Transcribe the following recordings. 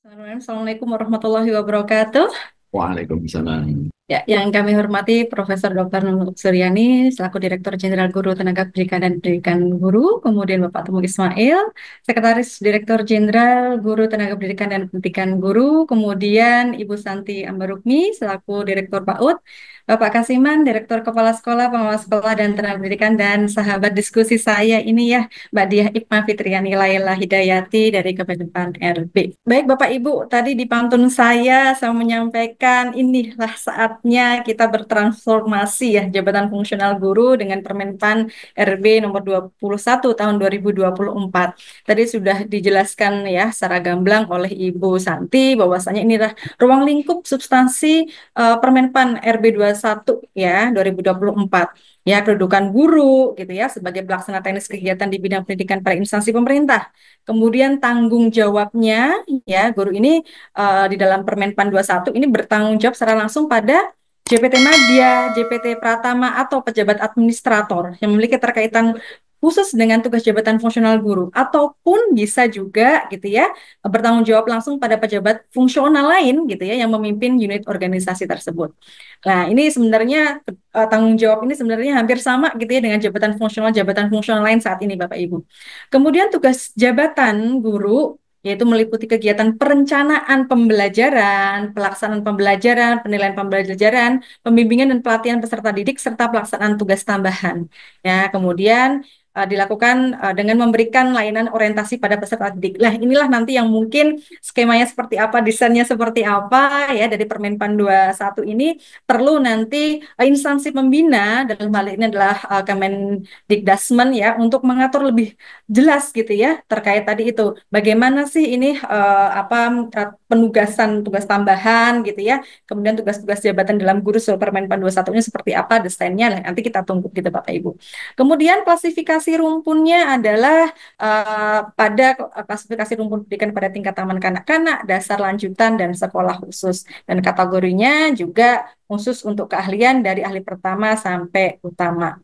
Assalamualaikum warahmatullahi wabarakatuh. Waalaikumsalam. Ya, yang kami hormati Profesor Dr. Nunuk Suryani selaku Direktur Jenderal Guru Tenaga Pendidikan dan Pendidikan Guru, kemudian Bapak Temu Ismail, Sekretaris Direktur Jenderal Guru Tenaga Pendidikan dan Pendidikan Guru, kemudian Ibu Santi Ambarukmi selaku Direktur PAUD, Bapak Kasiman, Direktur Kepala Sekolah, Pengawas Sekolah dan Tenaga Pendidikan, dan sahabat diskusi saya ini ya, Mbak Diah Ikma Fitriani Laila Hidayati dari Kemenpan RB. Baik Bapak Ibu, tadi di pantun saya menyampaikan inilah saatnya kita bertransformasi ya jabatan fungsional guru dengan Permenpan RB nomor 21 tahun 2024. Tadi sudah dijelaskan ya secara gamblang oleh Ibu Santi bahwasanya inilah ruang lingkup substansi Permenpan RB 21 ya 2024. Ya, kedudukan guru gitu ya sebagai pelaksana teknis kegiatan di bidang pendidikan pada instansi pemerintah. Kemudian tanggung jawabnya ya guru ini di dalam Permenpan 21 ini bertanggung jawab secara langsung pada JPT Madya, JPT Pratama atau pejabat administrator yang memiliki terkaitan khusus dengan tugas jabatan fungsional guru ataupun bisa juga gitu ya bertanggung jawab langsung pada pejabat fungsional lain gitu ya yang memimpin unit organisasi tersebut. Nah, ini sebenarnya tanggung jawab ini sebenarnya hampir sama gitu ya dengan jabatan fungsional lain saat ini Bapak Ibu. Kemudian tugas jabatan guru yaitu meliputi kegiatan perencanaan pembelajaran, pelaksanaan pembelajaran, penilaian pembelajaran, pembimbingan dan pelatihan peserta didik serta pelaksanaan tugas tambahan. Ya, kemudian dilakukan dengan memberikan layanan orientasi pada peserta didik. Nah, inilah nanti yang mungkin skemanya seperti apa, desainnya seperti apa ya dari Permenpan 21 ini perlu nanti instansi pembina dalam hal ini adalah Kemendikdasmen ya untuk mengatur lebih jelas gitu ya terkait tadi itu bagaimana sih ini penugasan tugas tambahan gitu ya, kemudian tugas-tugas jabatan dalam guru Permenpan 21 ini seperti apa desainnya. Nah, nanti kita tunggu gitu Bapak Ibu. Kemudian klasifikasi rumpunnya adalah pada klasifikasi rumpun pendidikan pada tingkat taman kanak-kanak, dasar lanjutan dan sekolah khusus, dan kategorinya juga khusus untuk keahlian dari ahli pertama sampai utama.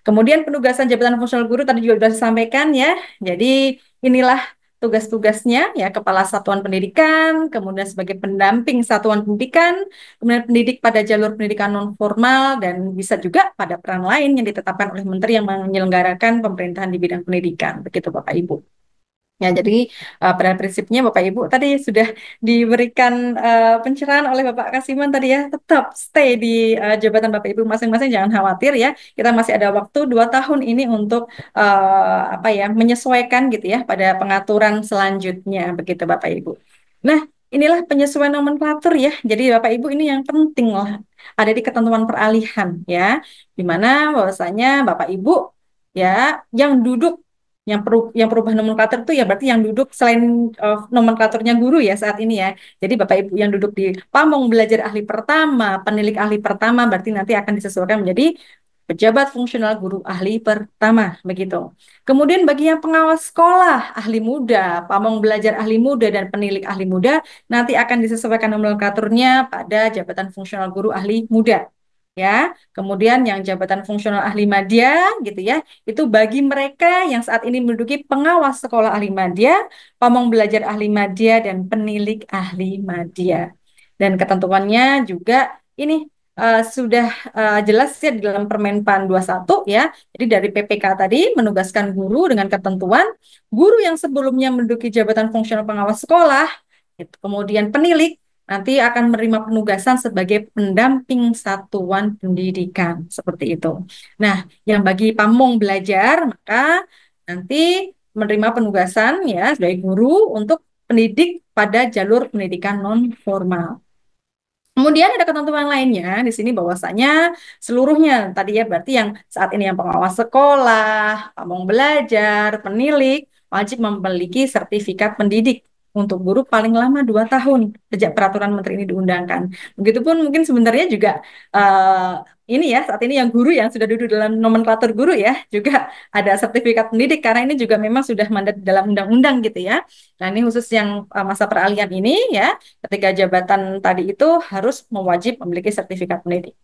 Kemudian penugasan jabatan fungsional guru tadi juga sudah disampaikan ya. Jadi inilah tugas-tugasnya ya kepala satuan pendidikan, kemudian sebagai pendamping satuan pendidikan, kemudian pendidik pada jalur pendidikan non formal dan bisa juga pada peran lain yang ditetapkan oleh menteri yang menyelenggarakan pemerintahan di bidang pendidikan. Begitu Bapak Ibu. Ya, jadi pada prinsipnya Bapak Ibu tadi sudah diberikan pencerahan oleh Bapak Kasiman tadi ya, tetap stay di jabatan Bapak Ibu masing-masing, jangan khawatir ya. Kita masih ada waktu 2 tahun ini untuk menyesuaikan gitu ya pada pengaturan selanjutnya begitu Bapak Ibu. Nah, inilah penyesuaian nomenklatur ya. Jadi Bapak Ibu ini yang penting lah ada di ketentuan peralihan ya, di mana bahwasanya Bapak Ibu ya yang duduk yang perubahan nomenklatur itu ya berarti yang duduk selain nomenklaturnya guru ya saat ini ya. Jadi Bapak Ibu yang duduk di pamong belajar ahli pertama, penilik ahli pertama berarti nanti akan disesuaikan menjadi pejabat fungsional guru ahli pertama begitu. Kemudian bagi yang pengawas sekolah ahli muda, pamong belajar ahli muda dan penilik ahli muda nanti akan disesuaikan nomenklaturnya pada jabatan fungsional guru ahli muda. Ya, kemudian yang jabatan fungsional ahli madya gitu ya, itu bagi mereka yang saat ini menduduki pengawas sekolah ahli madya, pamong belajar ahli madya, dan penilik ahli madya. Dan ketentuannya juga ini sudah jelas ya di dalam Permenpan 21 ya. Jadi dari PPK tadi menugaskan guru dengan ketentuan guru yang sebelumnya menduduki jabatan fungsional pengawas sekolah, gitu, kemudian penilik nanti akan menerima penugasan sebagai pendamping satuan pendidikan seperti itu. Nah, yang bagi pamong belajar maka nanti menerima penugasan ya sebagai guru untuk pendidik pada jalur pendidikan non formal. Kemudian ada ketentuan lainnya di sini bahwasanya seluruhnya tadi ya berarti yang saat ini yang pengawas sekolah, pamong belajar, penilik wajib memiliki sertifikat pendidik untuk guru paling lama 2 tahun sejak peraturan menteri ini diundangkan. Begitupun mungkin sebenarnya juga ini ya saat ini yang guru yang sudah duduk dalam nomenklatur guru ya juga ada sertifikat pendidik karena ini juga memang sudah mandat dalam undang-undang gitu ya. Nah ini khusus yang masa peralihan ini ya ketika jabatan tadi itu harus mewajib memiliki sertifikat pendidik.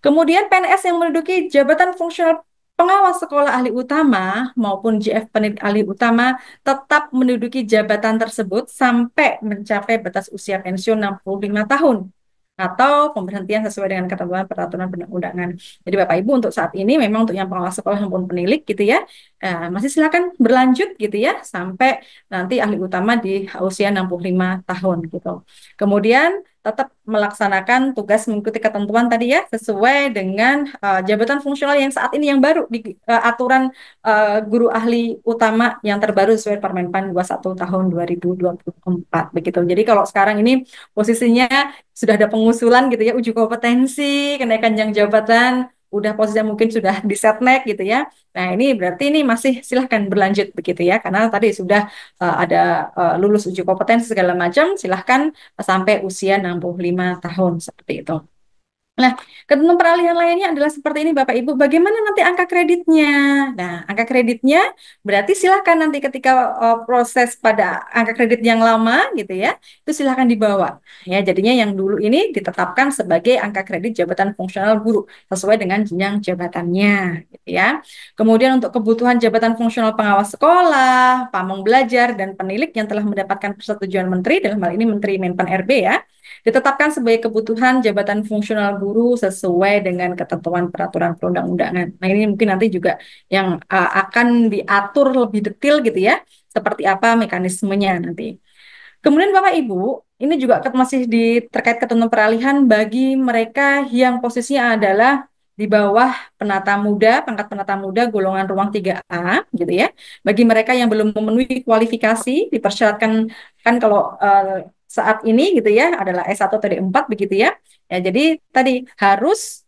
Kemudian PNS yang menduduki jabatan fungsional pengawas sekolah ahli utama maupun JF pendidik ahli utama tetap menduduki jabatan tersebut sampai mencapai batas usia pensiun 65 tahun atau pemberhentian sesuai dengan ketentuan peraturan perundang-undangan. Jadi Bapak Ibu untuk saat ini memang untuk yang pengawas sekolah maupun penilik gitu ya, masih silakan berlanjut gitu ya sampai nanti ahli utama di usia 65 tahun gitu. Kemudian tetap melaksanakan tugas mengikuti ketentuan tadi ya sesuai dengan jabatan fungsional yang saat ini yang baru di aturan guru ahli utama yang terbaru sesuai Permenpan 21 tahun 2024 begitu. Jadi kalau sekarang ini posisinya sudah ada pengusulan gitu ya uji kompetensi kenaikan jenjang jabatan udah posisinya mungkin sudah di setnek gitu ya. Nah ini berarti ini masih silahkan berlanjut begitu ya karena tadi sudah ada lulus uji kompetensi segala macam silahkan sampai usia 65 tahun seperti itu. Nah, ketentuan peralihan lainnya adalah seperti ini Bapak Ibu. Bagaimana nanti angka kreditnya? Nah, angka kreditnya berarti silahkan nanti ketika proses pada angka kredit yang lama gitu ya, itu silahkan dibawa. Ya, jadinya yang dulu ini ditetapkan sebagai angka kredit jabatan fungsional guru sesuai dengan jenjang jabatannya, gitu ya. Kemudian untuk kebutuhan jabatan fungsional pengawas sekolah, pamong belajar dan penilik yang telah mendapatkan persetujuan menteri dalam hal ini Menteri Menpan RB ya ditetapkan sebagai kebutuhan jabatan fungsional guru sesuai dengan ketentuan peraturan perundang-undangan. Nah, ini mungkin nanti juga yang akan diatur lebih detail gitu ya, seperti apa mekanismenya nanti. Kemudian Bapak Ibu, ini juga masih terkait ketentuan peralihan bagi mereka yang posisinya adalah di bawah penata muda, pangkat penata muda golongan ruang 3A gitu ya. Bagi mereka yang belum memenuhi kualifikasi dipersyaratkan kan kalau saat ini gitu ya adalah S1 atau D4 begitu ya. Ya jadi tadi harus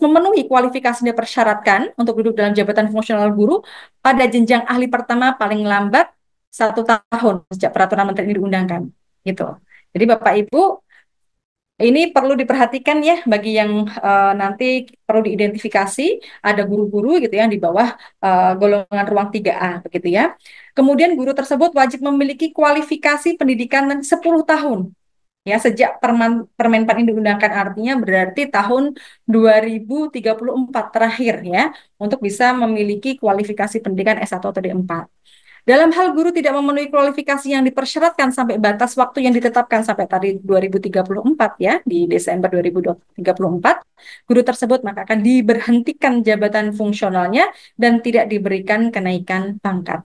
memenuhi kualifikasi yang dipersyaratkan untuk duduk dalam jabatan fungsional guru pada jenjang ahli pertama paling lambat 1 tahun sejak peraturan menteri ini diundangkan gitu. Jadi Bapak Ibu ini perlu diperhatikan ya bagi yang nanti perlu diidentifikasi ada guru-guru gitu yang di bawah golongan ruang 3A begitu ya. Kemudian guru tersebut wajib memiliki kualifikasi pendidikan 10 tahun ya sejak Permenpan ini diundangkan artinya berarti tahun 2034 terakhir ya untuk bisa memiliki kualifikasi pendidikan S1 atau D4. Dalam hal guru tidak memenuhi kualifikasi yang dipersyaratkan sampai batas waktu yang ditetapkan sampai tadi 2034 ya, di Desember 2034, guru tersebut maka akan diberhentikan jabatan fungsionalnya dan tidak diberikan kenaikan pangkat.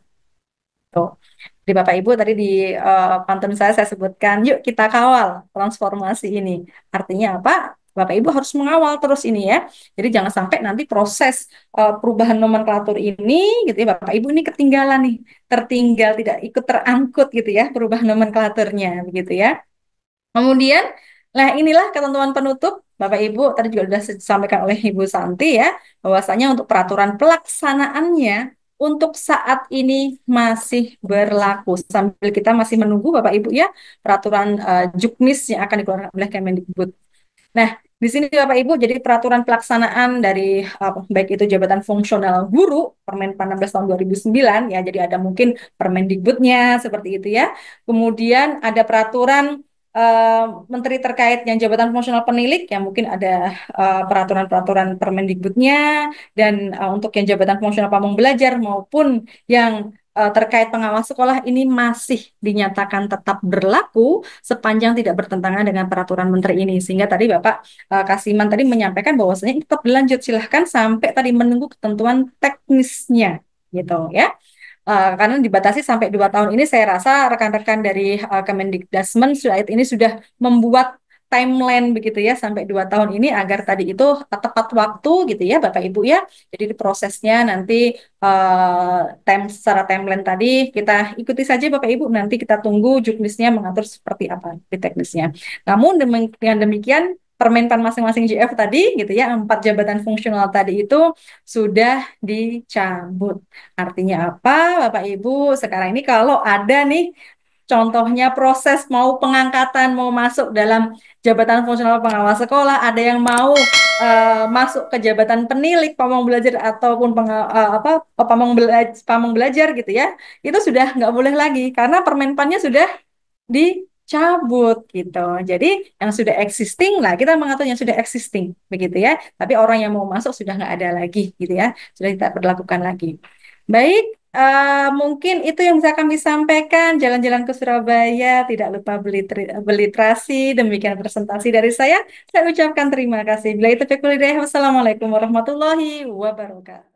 Tuh. Di Bapak Ibu tadi di pantun saya sebutkan, yuk kita kawal transformasi ini. Artinya apa? Bapak Ibu harus mengawal terus ini ya. Jadi jangan sampai nanti proses perubahan nomenklatur ini gitu ya Bapak Ibu ini ketinggalan nih, tertinggal tidak ikut terangkut gitu ya perubahan nomenklaturnya begitu ya. Kemudian, nah inilah ketentuan penutup. Bapak Ibu tadi juga sudah disampaikan oleh Ibu Santi ya, bahwasanya untuk peraturan pelaksanaannya untuk saat ini masih berlaku. Sambil kita masih menunggu Bapak Ibu ya, peraturan Juknis yang akan dikeluarkan oleh Kemendikbud. Nah, di sini Bapak Ibu jadi peraturan pelaksanaan dari baik itu jabatan fungsional guru Permenpan 16 tahun 2009 ya, jadi ada mungkin Permendikbudnya seperti itu ya. Kemudian ada peraturan menteri terkait yang jabatan fungsional penilik yang mungkin ada peraturan-peraturan Permendikbudnya dan untuk yang jabatan fungsional pamong belajar maupun yang terkait pengawas sekolah ini masih dinyatakan tetap berlaku sepanjang tidak bertentangan dengan peraturan menteri ini. Sehingga tadi Bapak Kasiman tadi menyampaikan bahwasanya ini tetap berlanjut silahkan sampai tadi menunggu ketentuan teknisnya gitu ya. Karena dibatasi sampai 2 tahun ini saya rasa rekan-rekan dari Kemendikdasmen saat ini sudah membuat timeline begitu ya sampai 2 tahun ini agar tadi itu tepat waktu gitu ya Bapak Ibu ya. Jadi di prosesnya nanti secara timeline tadi kita ikuti saja Bapak Ibu nanti kita tunggu juknisnya mengatur seperti apa di teknisnya. Namun dengan demikian Permenpan masing-masing JF tadi gitu ya 4 jabatan fungsional tadi itu sudah dicabut. Artinya apa, Bapak Ibu? Sekarang ini kalau ada nih, contohnya proses mau pengangkatan, mau masuk dalam jabatan fungsional pengawas sekolah, ada yang mau masuk ke jabatan penilik, pamong belajar ataupun pamong belajar gitu ya, itu sudah nggak boleh lagi karena Permenpannya sudah di cabut gitu. Jadi yang sudah existing lah, kita mengatur yang sudah existing begitu ya. Tapi orang yang mau masuk sudah nggak ada lagi gitu ya, sudah tidak berlakukan lagi. Baik, mungkin itu yang bisa kami sampaikan. Jalan-jalan ke Surabaya, tidak lupa beli terasi. Demikian presentasi dari saya. Saya ucapkan terima kasih. Bila itu, wassalamualaikum warahmatullahi wabarakatuh.